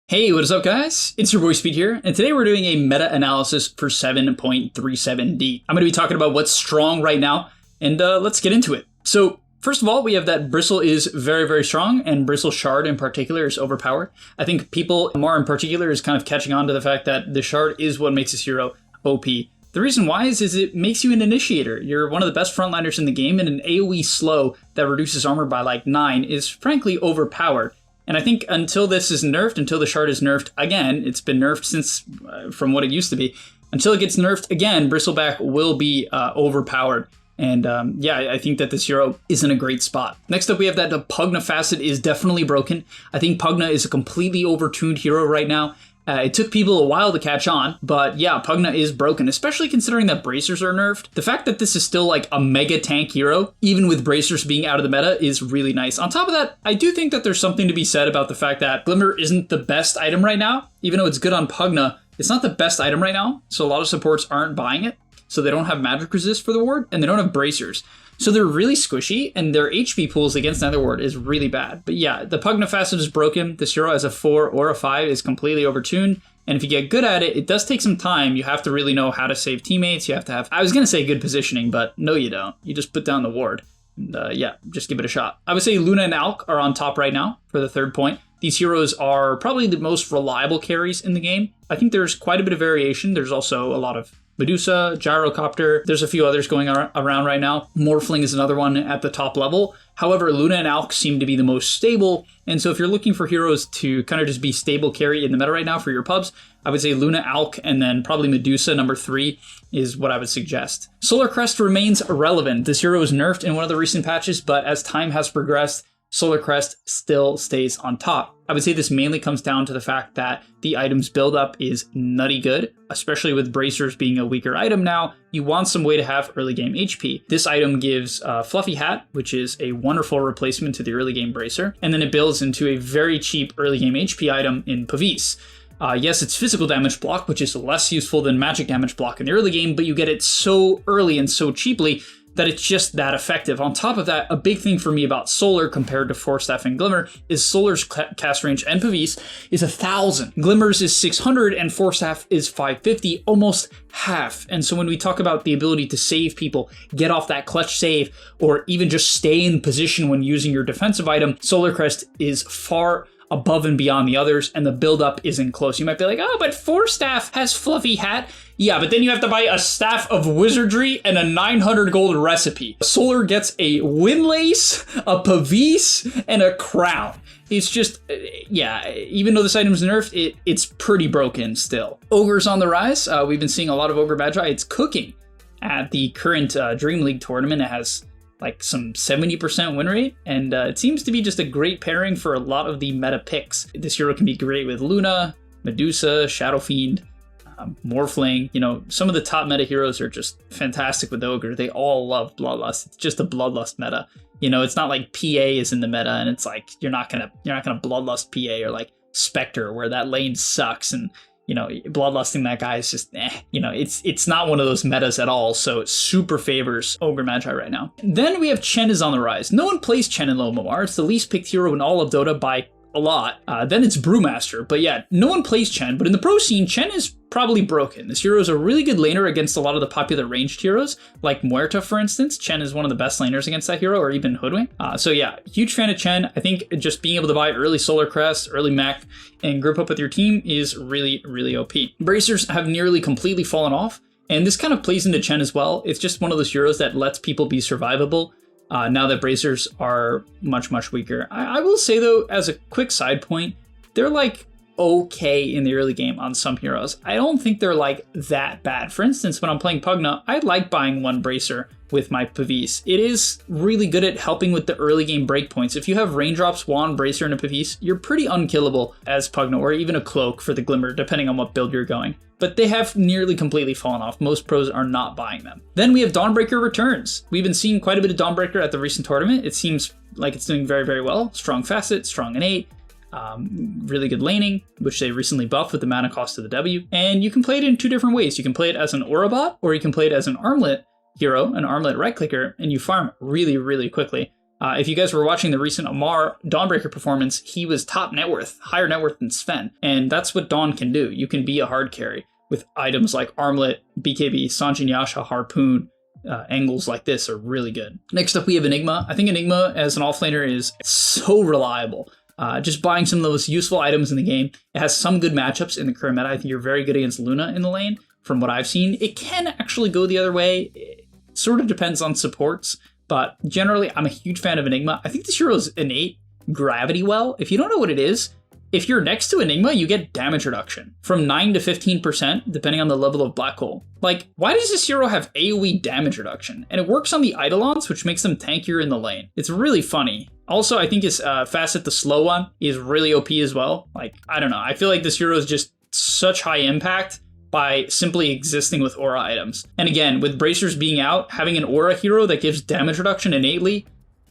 Hey, what is up guys? It's your boy Speed here, and today we're doing a meta-analysis for 7.37D. I'm going to be talking about what's strong right now, and let's get into it. So, first of all, we have that Bristle is very, very strong, and Bristle Shard in particular is overpowered. I think people more in particular is kind of catching on to the fact that the Shard is what makes this hero OP. The reason why is it makes you an initiator. You're one of the best frontliners in the game, and an AoE slow that reduces armor by like 9 is frankly overpowered. And I think until this is nerfed, until the Shard is nerfed again, it's been nerfed since from what it used to be, until it gets nerfed again, Bristleback will be overpowered. And yeah, I think that this hero is in a great spot. Next up, we have that the Pugna facet is definitely broken. I think Pugna is a completely overtuned hero right now. It took people a while to catch on, but yeah, Pugna is broken, especially considering that bracers are nerfed. The fact that this is still like a mega tank hero, even with bracers being out of the meta, is really nice. On top of that, I do think that there's something to be said about the fact that Glimmer isn't the best item right now. Even though it's good on Pugna, it's not the best item right now, so a lot of supports aren't buying it. So they don't have magic resist for the ward, and they don't have bracers. So they're really squishy, and their HP pools against Nether Ward is really bad. But yeah, the Pugna facet is broken. This hero as a 4 or a 5 is completely overtuned. And if you get good at it, it does take some time. You have to really know how to save teammates. You have to have, I was going to say good positioning, but no you don't. You just put down the ward. And yeah, just give it a shot. I would say Luna and Alk are on top right now for the third point. These heroes are probably the most reliable carries in the game. I think there's quite a bit of variation. There's also a lot of Medusa, Gyrocopter, there's a few others going around right now. Morphling is another one at the top level. However, Luna and Alk seem to be the most stable, and so if you're looking for heroes to kind of just be stable carry in the meta right now for your pubs, I would say Luna, Alk, and then probably Medusa, number 3, is what I would suggest. Solar Crest remains irrelevant. This hero was nerfed in one of the recent patches, but as time has progressed, Solar Crest still stays on top. I would say this mainly comes down to the fact that the item's buildup is nutty good, especially with bracers being a weaker item now. You want some way to have early game HP. This item gives Fluffy Hat, which is a wonderful replacement to the early game bracer, and then it builds into a very cheap early game HP item in Pavis. Yes, it's physical damage block, which is less useful than magic damage block in the early game, but you get it so early and so cheaply that it's just that effective. On top of that, a big thing for me about Solar compared to Force Staff and Glimmer is Solar's cast range and Pavis is 1,000. Glimmer's is 600 and Force Staff is 550, almost half. And so when we talk about the ability to save people, get off that clutch save, or even just stay in position when using your defensive item, Solar Crest is far above and beyond the others, and the build-up isn't close. You might be like, oh, but Force Staff has Fluffy Hat. Yeah, but then you have to buy a Staff of Wizardry and a 900 gold recipe. Solar gets a Windlace, a Pavis, and a Crown. It's just, yeah, even though this item's nerfed, it's pretty broken still. Ogre's on the rise. We've been seeing a lot of Ogre Magi. It's cooking at the current Dream League tournament. It has like some 70% win rate, and it seems to be just a great pairing for a lot of the meta picks. This hero can be great with Luna, Medusa, Shadow Fiend, Morphling. You know, some of the top meta heroes are just fantastic with Ogre. They all love Bloodlust. It's just a Bloodlust meta. You know, it's not like PA is in the meta, and it's like you're not gonna Bloodlust PA or like Spectre, where that lane sucks and, you know, bloodlusting that guy is just, you know, it's not one of those metas at all, so it super favors Ogre Magi right now. Then we have Chen is on the rise. No one plays Chen in Lomomar. It's the least picked hero in all of Dota by a lot. Then it's Brewmaster, but yeah, no one plays Chen, but in the pro scene, Chen is probably broken. This hero is a really good laner against a lot of the popular ranged heroes, like Muerta, for instance. Chen is one of the best laners against that hero, or even Hoodwink. So yeah, huge fan of Chen. I think just being able to buy early Solar Crest, early mech, and group up with your team is really, really OP. Bracers have nearly completely fallen off, and this kind of plays into Chen as well. It's just one of those heroes that lets people be survivable. Now that bracers are much, much weaker. I will say though, as a quick side point, they're like okay in the early game on some heroes. I don't think they're like that bad. For instance, when I'm playing Pugna, I like buying one bracer with my Pavis. It is really good at helping with the early game breakpoints. If you have raindrops, wand, bracer, and a Pavis, you're pretty unkillable as Pugna, or even a cloak for the Glimmer, depending on what build you're going. But they have nearly completely fallen off. Most pros are not buying them. Then we have Dawnbreaker returns. We've been seeing quite a bit of Dawnbreaker at the recent tournament. It seems like it's doing very, very well. Strong facet, strong innate, really good laning, which they recently buffed with the mana cost of the W. And you can play it in two different ways. You can play it as an Aura bot, or you can play it as an armlet hero, an armlet right clicker, and you farm really, really quickly. If you guys were watching the recent Amar Dawnbreaker performance, he was top net worth, higher net worth than Sven. And that's what Dawn can do. You can be a hard carry with items like Armlet, BKB, Sanjin Yasha, Harpoon. Angles like this are really good. Next up, we have Enigma. I think Enigma as an offlaner is so reliable. Just buying some of the most useful items in the game. It has some good matchups in the current meta. I think you're very good against Luna in the lane. From what I've seen, it can actually go the other way. It sort of depends on supports, but generally, I'm a huge fan of Enigma. I think this hero's innate gravity well. If you don't know what it is, if you're next to Enigma, you get damage reduction from 9 to 15%, depending on the level of black hole. Like, why does this hero have AoE damage reduction? And it works on the Eidolons, which makes them tankier in the lane. It's really funny. Also, I think his Facet the Slow one is really OP as well. Like, I don't know. I feel like this hero is just such high impact by simply existing with aura items. And again, with bracers being out, having an aura hero that gives damage reduction innately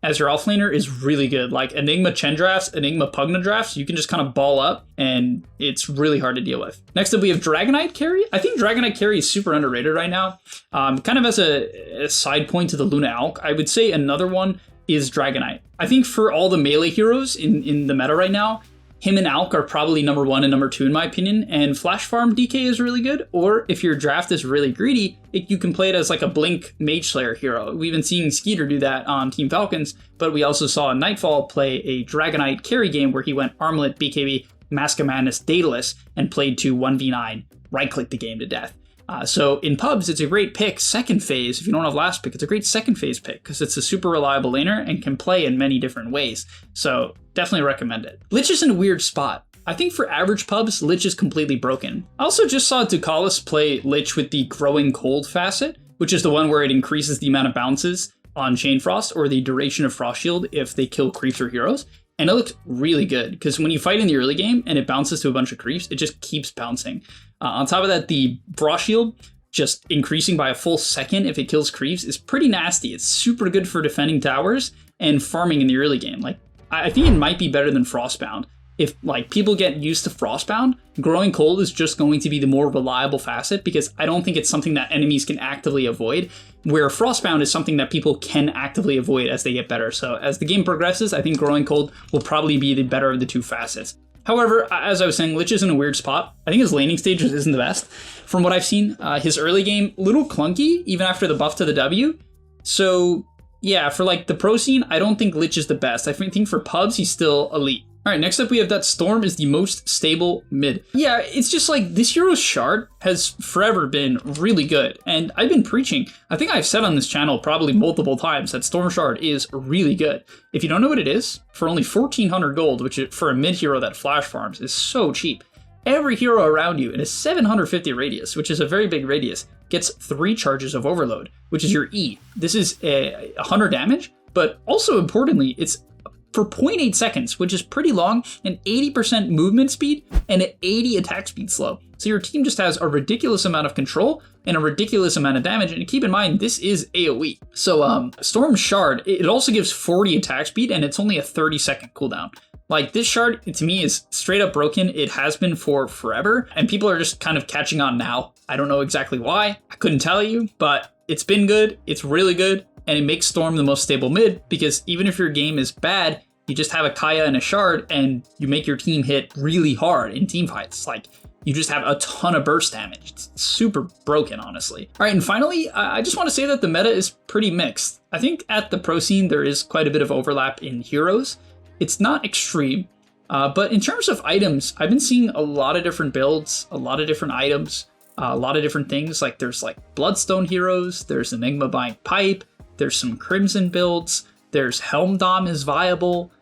as your offlaner is really good. Like Enigma Chen drafts, Enigma Pugna drafts, you can just kind of ball up and it's really hard to deal with. Next up, we have Dragonite carry. I think Dragonite carry is super underrated right now. Kind of as a side point to the Luna Alk, I would say another one is Dragonite. I think for all the melee heroes in the meta right now, him and Alk are probably number 1 and number 2 in my opinion, and Flash Farm DK is really good, or if your draft is really greedy, you can play it as like a Blink Mage Slayer hero. We've been seeing Skeeter do that on Team Falcons, but we also saw Nightfall play a Dragonite carry game where he went Armlet, BKB, Mask of Madness, Daedalus, and played to 1v9, right-click the game to death. So in pubs, it's a great pick second phase. If you don't have last pick, it's a great second phase pick because it's a super reliable laner and can play in many different ways. So definitely recommend it. Lich is in a weird spot. I think for average pubs, Lich is completely broken. I also just saw Ducalis play Lich with the Growing Cold facet, which is the one where it increases the amount of bounces on Chain Frost or the duration of Frost Shield if they kill creeps or heroes. And it looked really good because when you fight in the early game and it bounces to a bunch of creeps, it just keeps bouncing. On top of that, the Frost Shield just increasing by a full second if it kills creeps is pretty nasty. It's super good for defending towers and farming in the early game. Like, I think it might be better than Frostbound. If like people get used to Frostbound, Growing Cold is just going to be the more reliable facet because I don't think it's something that enemies can actively avoid, where Frostbound is something that people can actively avoid as they get better. So as the game progresses, I think Growing Cold will probably be the better of the two facets. However, as I was saying, Lich is in a weird spot. I think his laning stage isn't the best. From what I've seen, his early game, little clunky, even after the buff to the W. So yeah, for like the pro scene, I don't think Lich is the best. I think for pubs, he's still elite. All right, next up we have that Storm is the most stable mid. Yeah, it's just like this hero's shard has forever been really good. And I've been preaching, I think I've said on this channel probably multiple times that Storm shard is really good. If you don't know what it is, for only 1,400 gold, which for a mid hero that flash farms is so cheap, every hero around you in a 750 radius, which is a very big radius, gets 3 charges of overload, which is your E. This is 100 damage, but also importantly, it's for 0.8 seconds, which is pretty long, and 80% movement speed and an 80 attack speed slow. So your team just has a ridiculous amount of control and a ridiculous amount of damage. And keep in mind, this is AoE. So Storm Shard, it also gives 40 attack speed and it's only a 30-second cooldown. Like this shard, to me, is straight up broken. It has been for forever, and people are just kind of catching on now. I don't know exactly why. I couldn't tell you, but it's been good. It's really good. And it makes Storm the most stable mid because even if your game is bad, you just have a Kaya and a Shard and you make your team hit really hard in team fights. Like you just have a ton of burst damage. It's super broken, honestly. All right, and finally, I just want to say that the meta is pretty mixed. I think at the pro scene, there is quite a bit of overlap in heroes. It's not extreme, but in terms of items, I've been seeing a lot of different builds, a lot of different items, a lot of different things. Like there's like Bloodstone heroes, there's Enigma buying Pipe, there's some Crimson builds, there's Helm Dom is viable.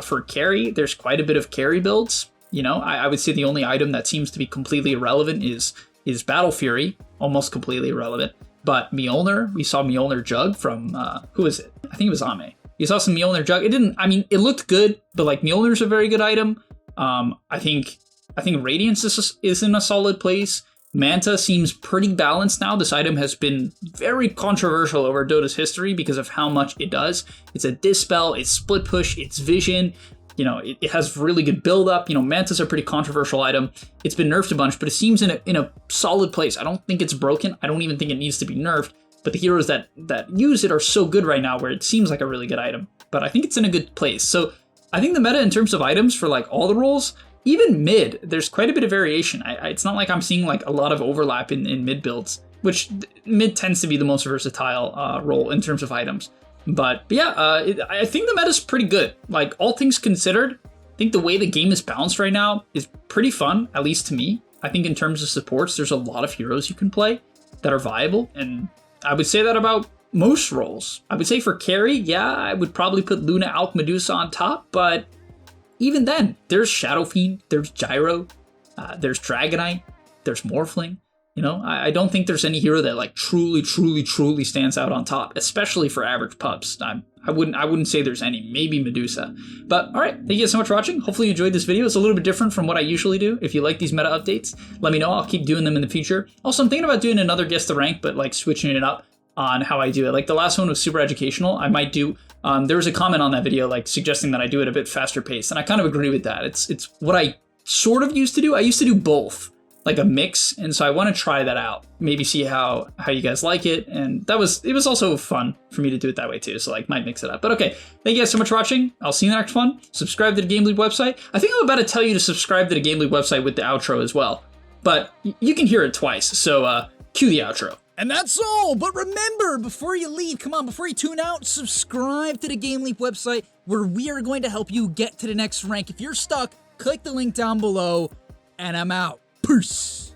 For carry, there's quite a bit of carry builds. You know, I would say the only item that seems to be completely irrelevant is Battle Fury, almost completely irrelevant. But Mjolnir, we saw Mjolnir Jug from, who is it? I think it was Ame. You saw some Mjolnir Jug. It looked good, but like Mjolnir's a very good item. I think Radiance is in a solid place. Manta seems pretty balanced now. This item has been very controversial over Dota's history because of how much it does. It's a Dispel, it's Split Push, it's Vision. You know, it has really good build up. You know, Manta's a pretty controversial item. It's been nerfed a bunch, but it seems in a solid place. I don't think it's broken. I don't even think it needs to be nerfed. But the heroes that use it are so good right now where it seems like a really good item. but I think it's in a good place. So I think the meta in terms of items for like all the roles, even mid, there's quite a bit of variation. It's not like I'm seeing like a lot of overlap in mid builds, which mid tends to be the most versatile role in terms of items. But yeah, I think the meta's pretty good. Like all things considered, I think the way the game is balanced right now is pretty fun, at least to me. I think in terms of supports, there's a lot of heroes you can play that are viable, and I would say that about most roles. I would say for carry, yeah, I would probably put Luna, Alk, Medusa on top, but even then, there's Shadow Fiend, there's Gyro, there's Dragonite, there's Morphling. You know, I don't think there's any hero that like truly stands out on top, especially for average pups. I wouldn't say there's any, maybe Medusa. But all right, thank you guys so much for watching. Hopefully you enjoyed this video. It's a little bit different from what I usually do. If you like these meta updates, let me know. I'll keep doing them in the future. Also, I'm thinking about doing another guess the rank, but like switching it up on how I do it. Like the last one was super educational. I might do, there was a comment on that video like suggesting that I do it a bit faster paced, and I kind of agree with that. It's what I sort of used to do. I used to do both, like a mix, and so I want to try that out. Maybe see how you guys like it, and it was also fun for me to do it that way too, so like might mix it up. But okay, thank you guys so much for watching. I'll see you in the next one. Subscribe to the gameleap website. I think I'm about to tell you to subscribe to the gameleap website with the outro as well, but you can hear it twice, so cue the outro. And that's all, but remember, before you leave, come on, before you tune out, subscribe to the gameleap website, where we are going to help you get to the next rank. If you're stuck, click the link down below, and I'm out. Peace.